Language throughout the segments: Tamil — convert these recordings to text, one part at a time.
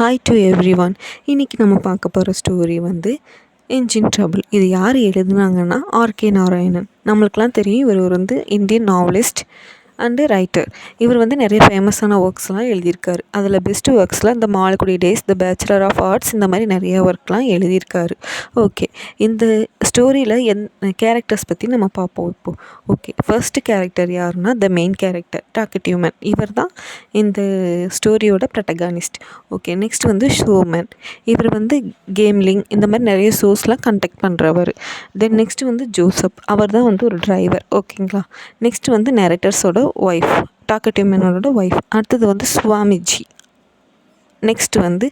Hi to every one. இன்றைக்கி நம்ம பார்க்க போகிற ஸ்டோரி வந்து இன்ஜின் ட்ரபிள். இது யார் எழுதுனாங்கன்னா ஆர்கே நாராயணன். நம்மளுக்கெல்லாம் தெரியும், இவர் வந்து இந்தியன் நாவலிஸ்ட் அண்டு ரைட்டர். இவர் வந்து நிறைய ஃபேமஸான ஒர்க்ஸ்லாம் எழுதியிருக்காரு. அதில் பெஸ்ட்டு ஒர்க்ஸில் இந்த Malgudi days, the bachelor of arts, இந்த மாதிரி நிறைய ஒர்க்லாம் எழுதியிருக்காரு. ஓகே, இந்த ஸ்டோரியில் கேரக்டர்ஸ் பற்றி நம்ம பார்ப்போம் இப்போது. ஓகே, ஃபர்ஸ்ட்டு கேரக்டர் யாருன்னா the main character talkative man. இவர் தான் இந்த ஸ்டோரியோட ப்ரொட்டகானிஸ்ட். ஓகே, நெக்ஸ்ட் வந்து ஷோமேன். இவர் வந்து கேம்லிங் இந்த மாதிரி நிறைய ஷோஸ்லாம் கண்டக்ட் பண்ணுறவர். தென் நெக்ஸ்ட் வந்து ஜோசப். அவர் தான் வந்து ஒரு டிரைவர். ஓகேங்களா. நெக்ஸ்ட் வந்து நரேட்டர்ஸோட ஒய்ஃப், டாக்கட்டிவ் மேனோட ஒய்ஃப். அடுத்தது வந்து சுவாமிஜி. நெக்ஸ்ட் வந்து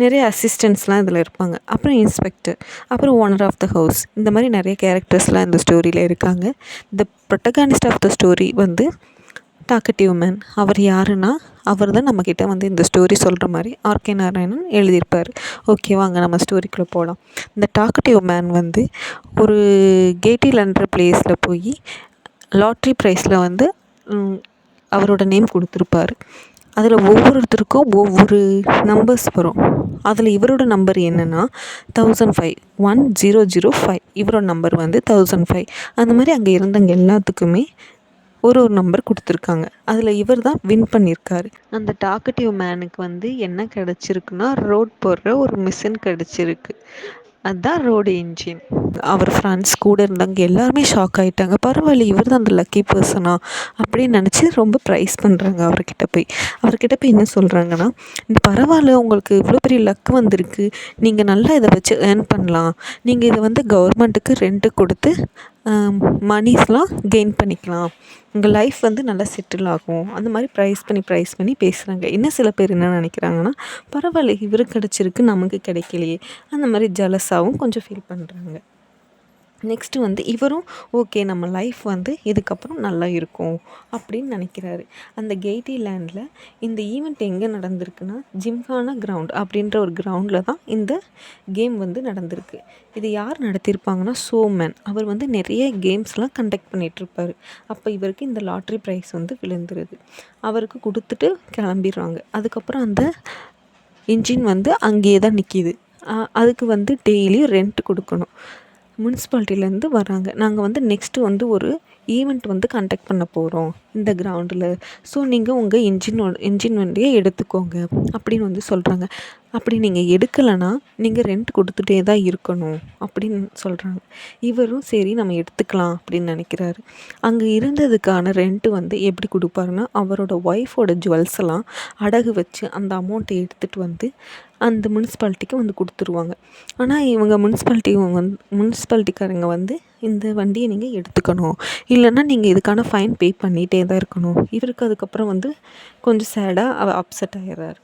நிறைய அசிஸ்டன்ட்ஸ்லாம் இதில் இருப்பாங்க. அப்புறம் இன்ஸ்பெக்டர், அப்புறம் ஓனர் ஆஃப் த ஹவுஸ். இந்த மாதிரி நிறைய கேரக்டர்ஸ்லாம் இந்த ஸ்டோரியில் இருக்காங்க. த ப்ரொட்டகானிஸ்ட் ஆஃப் த ஸ்டோரி வந்து டாக்கட்டிவ் மேன். அவர் யாருன்னா, அவர் தான் நம்மக்கிட்ட வந்து இந்த ஸ்டோரி சொல்கிற மாதிரி ஆர்கே நாராயணன் எழுதியிருப்பார். ஓகே, வாங்க நம்ம ஸ்டோரிக்குள்ளே போகலாம். இந்த டாக்கட்டிவ் மேன் வந்து ஒரு கேட்டிலன்ற பிளேஸில் போய் லாட்ரி ப்ரைஸில் வந்து அவரோட நேம் கொடுத்துருப்பார். அதில் ஒவ்வொருத்தருக்கும் ஒவ்வொரு நம்பர்ஸ் வரும். அதில் இவரோட நம்பர் என்னென்னா 1005, 1005. இவரோட நம்பர் வந்து 1005. அந்த மாதிரி அங்கே இருந்தவங்க எல்லாத்துக்குமே ஒரு நம்பர் கொடுத்துருக்காங்க. அதில் இவர் தான் வின் பண்ணியிருக்காரு. அந்த டாக்கட்டிவ் மேனுக்கு வந்து என்ன கிடச்சிருக்குன்னா, ரோட் போடுற ஒரு மிஷின் கிடச்சிருக்கு. அதுதான் ரோடு இன்ஜின். அவர் ஃப்ரெண்ட்ஸ் கூட இருந்தாங்க எல்லாருமே ஷாக் ஆகிட்டாங்க. பரவாயில்ல, இவர் தான் அந்த லக்கி பர்சனா அப்படின்னு நினச்சி ரொம்ப ப்ரைஸ் பண்ணுறாங்க. அவர்கிட்ட போய் என்ன சொல்கிறாங்கன்னா, இந்த பரவாயில்ல, உங்களுக்கு இவ்வளோ பெரிய லக் வந்திருக்கு, நீங்கள் நல்லா இதை வச்சு ஏர்ன் பண்ணலாம், நீங்கள் இதை வந்து கவர்மெண்ட்டுக்கு ரெண்ட்டு கொடுத்து மணிஸ்லாம் கெயின் பண்ணிக்கலாம், உங்கள் லைஃப் வந்து நல்லா செட்டில் ஆகும். அந்த மாதிரி ப்ரைஸ் பண்ணி பேசுகிறாங்க. இன்னும் சில பேர் என்ன நினைக்கிறாங்கன்னா, பரவாயில்ல, இவருக்கு கிடச்சிருக்கு நமக்கு கிடைக்கலையே, அந்த மாதிரி ஜலஸாகவும் கொஞ்சம் ஃபீல் பண்ணுறாங்க. நெக்ஸ்ட்டு வந்து இவரும் ஓகே, நம்ம லைஃப் வந்து இதுக்கப்புறம் நல்லா இருக்கும் அப்படின்னு நினைக்கிறாரு. அந்த கெய்டி லேண்டில் இந்த ஈவெண்ட் எங்கே நடந்திருக்குன்னா, ஜிம்கானா கிரவுண்ட் அப்படின்ற ஒரு கிரவுண்டில் தான் இந்த கேம் வந்து நடந்திருக்கு. இது யார் நடத்தியிருப்பாங்கன்னா, ஷோமேன். அவர் வந்து நிறைய கேம்ஸ்லாம் கண்டக்ட் பண்ணிகிட்ருப்பார். அப்போ இவருக்கு இந்த லாட்ரி ப்ரைஸ் வந்து விழுந்துருது. அவருக்கு கொடுத்துட்டு கிளம்பிடுறாங்க. அதுக்கப்புறம் அந்த இன்ஜின் வந்து அங்கேயே தான் நிற்கிது. அதுக்கு வந்து டெய்லி ரெண்ட் கொடுக்கணும். முனிசிபாலிட்டிலேருந்து வராங்க. நாங்கள் வந்து நெக்ஸ்ட்டு வந்து ஒரு ஈவெண்ட் வந்து கண்டக்ட் பண்ண போகிறோம் இந்த கிரவுண்டில். ஸோ நீங்கள் உங்கள் இன்ஜின் வண்டியை எடுத்துக்கோங்க அப்படின்னு வந்து சொல்கிறாங்க. அப்படி நீங்கள் எடுக்கலைன்னா நீங்கள் ரெண்ட் கொடுத்துட்டே தான் இருக்கணும் அப்படின்னு சொல்கிறாங்க. இவரும் சரி நம்ம எடுத்துக்கலாம் அப்படின்னு நினைக்கிறாரு. அங்கே இருந்ததுக்கான ரெண்ட்டு வந்து எப்படி கொடுப்பாருன்னா, அவரோட ஒய்ஃபோட ஜுவல்ஸ் எல்லாம் அடகு வச்சு அந்த அமௌண்ட்டை எடுத்துகிட்டு வந்து அந்த முனிசிபாலிட்டிக்கு வந்து கொடுத்துருவாங்க. ஆனால் இவங்க முனிசிபாலிட்டிக்காரங்க வந்து இந்த வண்டியை நீங்கள் எடுத்துக்கணும், இல்லைன்னா நீங்கள் இதுக்கான ஃபைன் பே பண்ணிகிட்டே தான் இருக்கணும். இவருக்கு அதுக்கப்புறம் வந்து கொஞ்சம் சேடாக அப்செட் ஆகிடுறாரு.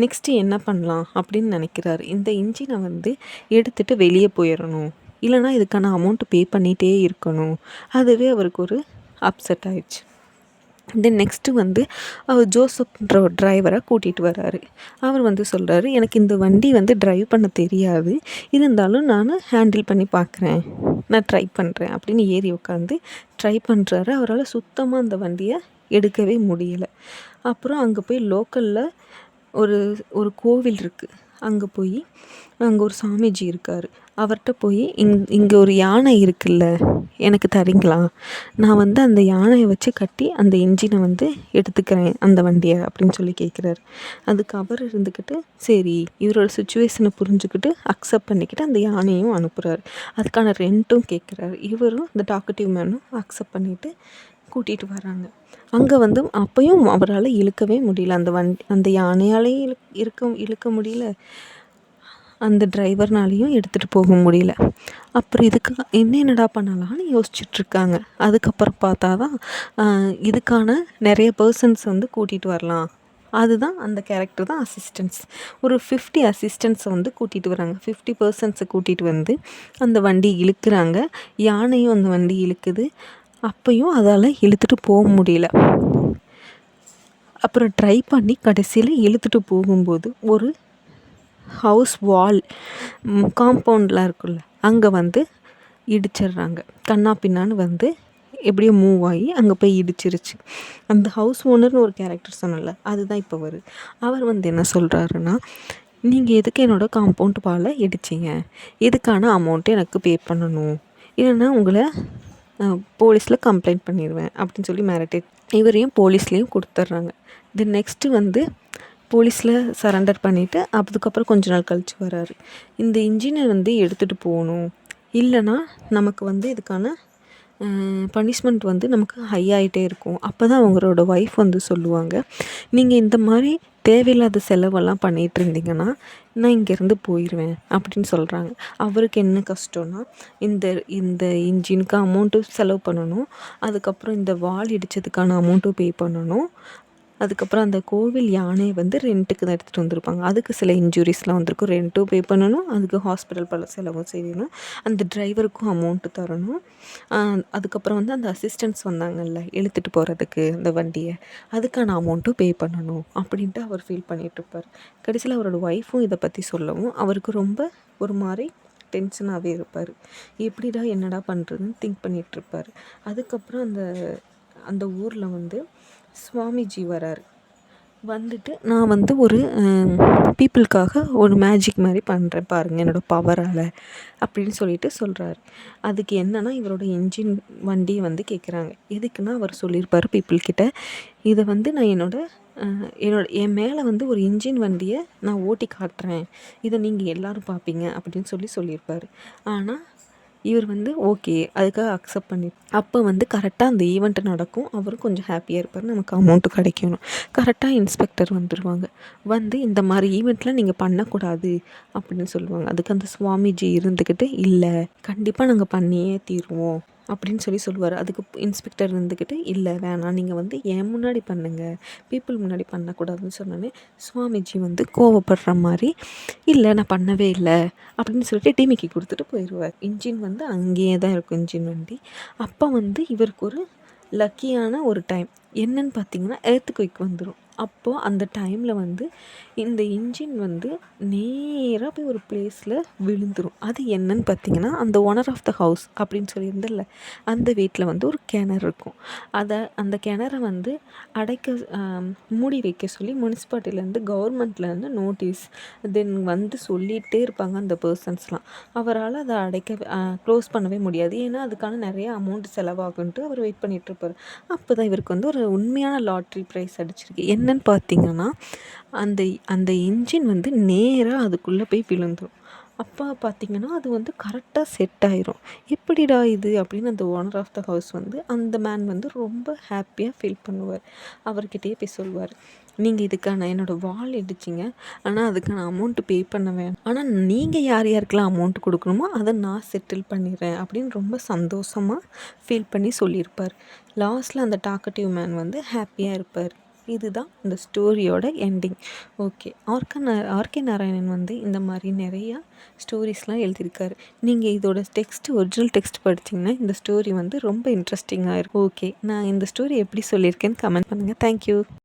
நெக்ஸ்ட்டு என்ன பண்ணலாம் அப்படின்னு நினைக்கிறாரு. இந்த இன்ஜினை வந்து எடுத்துகிட்டு வெளியே போயிடணும், இல்லைனா இதுக்கான அமௌண்ட்டு பே பண்ணிகிட்டே இருக்கணும். அதுவே அவருக்கு ஒரு அப்செட் ஆயிடுச்சு. தென் நெக்ஸ்ட்டு வந்து அவர் ஜோசப்ன்ற ஒரு டிரைவரை கூட்டிகிட்டு வர்றாரு. அவர் வந்து சொல்கிறாரு, எனக்கு இந்த வண்டி வந்து ட்ரைவ் பண்ண தெரியாது, இருந்தாலும் நான் ஹேண்டில் பண்ணி பார்க்குறேன், நான் ட்ரை பண்ணுறேன் அப்படின்னு ஏறி உட்காந்து ட்ரை பண்ணுறாரு. அவரால் சுத்தமாக அந்த வண்டியை எடுக்கவே முடியலை. அப்புறம் அங்கே போய் லோக்கலில் ஒரு கோவில் இருக்குது. அங்கே போய் அங்கே ஒரு சாமிஜி இருக்கார். அவர்கிட்ட போய் இங்கே ஒரு யானை இருக்குல்ல, எனக்கு தரீங்களா, நான் வந்து அந்த யானையை வச்சு கட்டி அந்த இன்ஜினை வந்து எடுத்துக்கிறேன் அந்த வண்டியை அப்படின்னு சொல்லி கேட்குறாரு. அதுக்கு அவர் இருந்துக்கிட்டு சரி, இவரோட சுச்சுவேஷனை புரிஞ்சுக்கிட்டு அக்செப்ட் பண்ணிக்கிட்டு அந்த யானையும் அனுப்புகிறாரு. அதுக்கான ரெண்ட்டும் கேட்குறாரு. இவரும் இந்த டாக்கட்டிவ் மேனும் அக்செப்ட் பண்ணிவிட்டு கூட்டிகிட்டு வராங்க. அங்கே வந்து அப்பையும் அவரால் இழுக்கவே முடியல அந்த யானையாலேயும் இழுக்க முடியல, அந்த டிரைவர்னாலையும் எடுத்துகிட்டு போக முடியல. அப்புறம் இதுக்கு என்னடா பண்ணலான்னு யோசிச்சுட்ருக்காங்க. அதுக்கப்புறம் பார்த்தா தான் இதுக்கான நிறைய பர்சன்ஸ் வந்து கூட்டிகிட்டு வரலாம். அதுதான் அந்த கேரக்டர் தான் அசிஸ்டன்ஸ். ஒரு 50 அசிஸ்டன்ஸை வந்து கூட்டிகிட்டு வராங்க. 50 பர்சன்ஸை கூட்டிகிட்டு வந்து அந்த வண்டி இழுக்கிறாங்க. யானையும் அந்த வண்டி இழுக்குது. அப்பையும் அதால் இழுத்துட்டு போக முடியல. அப்புறம் ட்ரை பண்ணி கடைசியில் இழுத்துட்டு போகும்போது ஒரு ஹவுஸ் வால் காம்பவுண்ட்லாம் இருக்குல்ல, அங்கே வந்து இடிச்சிடுறாங்க. கண்ணா பின்னான்னு வந்து எப்படியோ மூவ் ஆகி அங்கே போய் இடிச்சிருச்சு. அந்த ஹவுஸ் ஓனர்னு ஒரு கேரக்டர் சொன்னல, அதுதான் இப்போ வருது. அவர் வந்து என்ன சொல்கிறாருன்னா, நீங்கள் எதுக்கு என்னோடய காம்பவுண்ட் வாலை இடிச்சிங்க, இதுக்கான அமௌண்ட்டு எனக்கு பே பண்ணணும், இல்லைன்னா உங்களை போலீஸில் கம்ப்ளைண்ட் பண்ணிடுவேன் அப்படின்னு சொல்லி மிரட்டி இவரையும் போலீஸ்லேயும் கொடுத்துட்றாங்க. நெக்ஸ்ட்டு வந்து போலீஸில் சரண்டர் பண்ணிவிட்டு அதுக்கப்புறம் கொஞ்ச நாள் கழித்து வராரு. இந்த இன்ஜினை வந்து எடுத்துகிட்டு போகணும், இல்லைன்னா நமக்கு வந்து இதுக்கான பனிஷ்மெண்ட் வந்து நமக்கு ஹை ஆகிட்டே இருக்கும். அப்போ தான் அவங்களோட ஒய்ஃப் வந்து சொல்லுவாங்க, நீங்கள் இந்த மாதிரி தேவையில்லாத செலவெல்லாம் பண்ணிகிட்டு இருந்தீங்கன்னா நான் இங்கேருந்து போயிடுவேன் அப்படின்னு சொல்கிறாங்க. அவருக்கு என்ன கஷ்டம்னா, இந்த இந்த இன்ஜினுக்கு அமௌண்ட்டு செலவு பண்ணணும், அதுக்கப்புறம் இந்த வால் இடித்ததுக்கான அமௌண்ட்டும் பே பண்ணணும், அதுக்கப்புறம் அந்த கோவில் யானையை வந்து ரெண்ட்டுக்கு தான் எடுத்துகிட்டு வந்திருப்பாங்க, அதுக்கு சில இன்ஜுரிஸ்லாம் வந்திருக்கும், ரெண்ட்டும் பே பண்ணணும், அதுக்கு ஹாஸ்பிட்டல் பல செலவும் செய்யணும், அந்த டிரைவருக்கும் அமௌண்ட்டு தரணும், அதுக்கப்புறம் வந்து அந்த அசிஸ்டன்ட்ஸ் வந்தாங்கல்ல இழுத்துட்டு போகிறதுக்கு அந்த வண்டியை, அதுக்கான அமௌண்ட்டும் பே பண்ணணும் அப்படின்ட்டு அவர் ஃபீல் பண்ணிகிட்ருப்பார். கடைசியில் அவரோட ஒய்ஃபும் இதை பற்றி சொல்லவும் அவருக்கு ரொம்ப ஒரு மாதிரி டென்ஷனாகவே இருப்பார். எப்படிடா என்னடா பண்ணுறதுன்னு திங்க் பண்ணிகிட்ருப்பார். அதுக்கப்புறம் அந்த அந்த ஊரில் வந்து சுவாமிஜி வராரு. வந்துட்டு நான் வந்து ஒரு பீப்புளுக்காக ஒரு மேஜிக் மாதிரி பண்ணுறேன் பாருங்கள் என்னோடய பவரால் அப்படின்னு சொல்லிட்டு சொல்கிறாரு. அதுக்கு என்னென்னா இவரோட இன்ஜின் வண்டியை வந்து கேட்குறாங்க. எதுக்குன்னா அவர் சொல்லியிருப்பார் பீப்புள்கிட்ட, இதை வந்து நான் என் மேலே வந்து ஒரு இன்ஜின் வண்டியை நான் ஓட்டி காட்டுறேன், இதை நீங்கள் எல்லோரும் பார்ப்பீங்க அப்படின்னு சொல்லியிருப்பார். ஆனால் இவர் வந்து ஓகே அதுக்காக அக்செப்ட் பண்ணி அப்போ வந்து கரெக்டாக அந்த ஈவெண்ட் நடக்கும். அவரும் கொஞ்சம் ஹாப்பியாக இருப்பார், நமக்கு அமௌண்ட்டு கிடைக்கணும். கரெக்டாக இன்ஸ்பெக்டர் வந்துடுவாங்க. வந்து இந்த மாதிரி ஈவெண்ட்டில் நீங்கள் பண்ணக்கூடாது அப்படின்னு சொல்லுவாங்க. அதுக்கு அந்த சுவாமிஜி இருந்துக்கிட்டு, இல்லை கண்டிப்பாக நாங்கள் பண்ணியே தீருவோம் அப்படின்னு சொல்லுவார். அதுக்கு இன்ஸ்பெக்டர் இருந்துக்கிட்டு, இல்லை வேணாம், நீங்கள் வந்து என் முன்னாடி பண்ணுங்கள், பீப்புள் முன்னாடி பண்ணக்கூடாதுன்னு சொன்னோன்னே சுவாமிஜி வந்து கோவப்படுற மாதிரி, இல்லை நான் பண்ணவே இல்லை அப்படின்னு சொல்லிட்டு டிமிக்கி கொடுத்துட்டு போயிடுவார். இன்ஜின் வந்து அங்கேயே தான் இருக்கும் இன்ஜின் வண்டி. அப்போ வந்து இவருக்கு ஒரு லக்கியான ஒரு டைம் என்னன்னு பார்த்தீங்கன்னா, எர்த்குயிக் வந்துடும். அப்போது அந்த டைமில் வந்து இந்த இன்ஜின் வந்து நேராக போய் ஒரு பிளேஸில் விழுந்துடும். அது என்னன்னு பார்த்தீங்கன்னா, அந்த ஓனர் ஆஃப் த ஹவுஸ் அப்படின்னு சொல்லியிருந்தேன்ல, அந்த வீட்டில் வந்து ஒரு கிணறு இருக்கும். அந்த கிணறை வந்து மூடி வைக்க சொல்லி முனிசிபாலிட்டிலேருந்து கவர்மெண்ட்லேருந்து நோட்டீஸ் வந்து சொல்லிகிட்டே இருப்பாங்க அந்த பர்சன்ஸ்லாம். அவரால் அதை க்ளோஸ் பண்ணவே முடியாது, ஏன்னா அதுக்கான நிறைய அமௌண்ட் செலவாகுன்ட்டு அவர் வெயிட் பண்ணிகிட்ருப்பார். அப்போ தான் இவருக்கு வந்து ஒரு உண்மையான லாட்ரி ப்ரைஸ் அடிச்சிருக்கு. என்னன்னு பார்த்தீங்கன்னா, அந்த அந்த இன்ஜின் வந்து நேராக அதுக்குள்ளே போய் விழுந்துடும். அப்போ பார்த்தீங்கன்னா அது வந்து கரெக்டாக செட் ஆயிரும். எப்படிடா இது அப்படின்னு அந்த ஓனர் ஆஃப் த ஹவுஸ் வந்து அந்த மேன் வந்து ரொம்ப ஹாப்பியாக ஃபீல் பண்ணுவார். அவர்கிட்டயே போய் சொல்லுவார், நீங்கள் இதுக்கான என்னோடய வால் இடிச்சிங்க, ஆனால் அதுக்கான அமௌண்ட்டு பே பண்ண வேணாம், ஆனால் நீங்கள் யார் யாருக்கெல்லாம் அமௌண்ட் கொடுக்கணுமோ அதை நான் செட்டில் பண்ணிடுறேன் அப்படின்னு ரொம்ப சந்தோஷமாக ஃபீல் பண்ணி சொல்லியிருப்பார். லாஸ்ட்டில் அந்த டாக்கட்டிவ் மேன் வந்து ஹாப்பியாக இருப்பார். இதுதான் இந்த ஸ்டோரியோட எண்டிங். ஓகே, ஆர்கே நாராயணன் வந்து இந்த மாதிரி நிறையா ஸ்டோரிஸ்லாம் எழுதியிருக்காரு. நீங்கள் இதோட ஒரிஜினல் டெக்ஸ்ட் படிச்சிங்கன்னா இந்த ஸ்டோரி வந்து ரொம்ப இன்ட்ரெஸ்டிங்காக இருக்கும். ஓகே, நான் இந்த ஸ்டோரி எப்படி சொல்லியிருக்கேன்னு கமெண்ட் பண்ணுங்கள். தேங்க்யூ.